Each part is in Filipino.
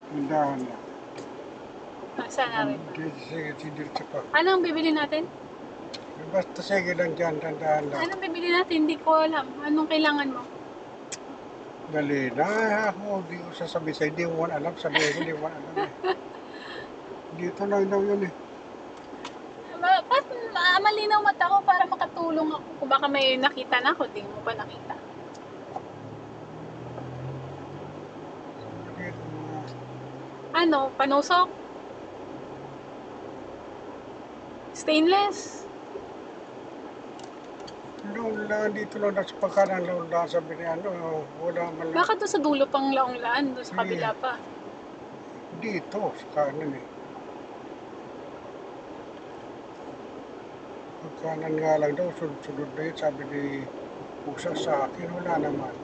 Tindahan lang. Saan na rin? Sige, diretso pa. Anong bibili natin? Basta sige lang dyan, tindahan lang. Anong bibili natin? Hindi ko alam. Anong kailangan mo? Dali na, ako di ko sasabihin sa'yo, hindi mo alam, sabihin ko, hindi mo alam eh. Dito lang daw yun eh. Ba't malinaw mata ko para makatulong ako? Kung baka may nakita na ako, di mo pa nakita. Dito mga Ano? Panusok? Stainless? Noon lang, dito lang sa pagkanan lang sabi ni ano, wala man lang. Baka doon sa dulo pang laong-laan, doon sa Sige. kabila pa. Dito, sa kanan eh. Pagkanan nga lang daw, sunod-sunod na yun, sabi ni Pusa sa akin, wala naman.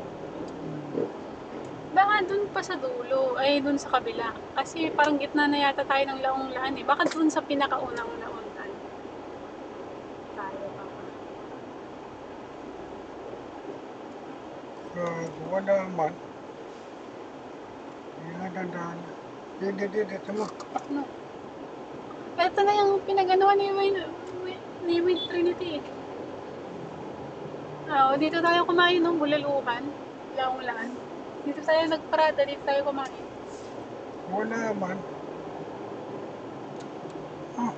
Baka doon pa sa dulo, ay doon sa kabila. Kasi parang gitna na yata tayo ng laong-laan eh. Baka doon sa pinakaunang laon-laan. Tayo pa. Wala man. Yan, dandahan. Hindi, dito mo. No. Ito na yung pinag-anuhan ni Win Trinity. Dito tayo kumain ng bulalukan. Laong-laan. Dito tayo nagparada, dito tayo kumain. Wala man. Ah,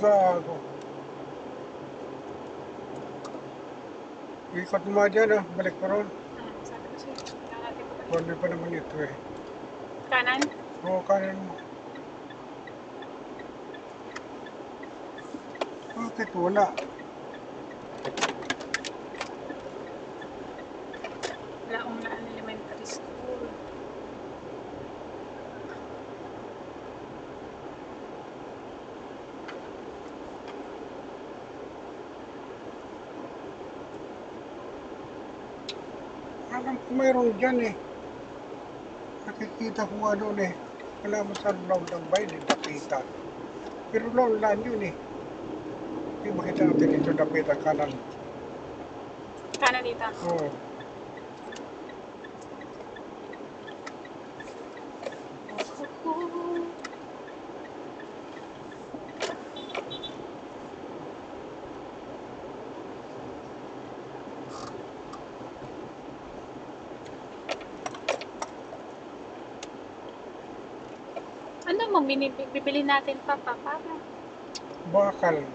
gago. Ikot mo dyan ah, balik pa ron. Sabi ko sa'yo, kailangan natin pa. Kundi pa naman ito eh. Kanan? Oo, kanan mo. Bakit wala? Laong-laan Elementary School. Alam ko mayroon dyan eh. Nakikita ko nga doon eh. Wala mo sa round ng bayan eh, Dapita. Pero lang yun eh. Hindi makita natin dito Dapita kanan. Kanan dito. Oo. Ano mo bibili natin pa para? Bakal.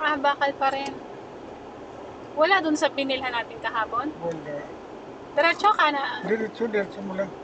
Bakal pa rin. Wala dun sa binilhan natin kahapon. Wala. Diretso ka na. Diretso mo lang.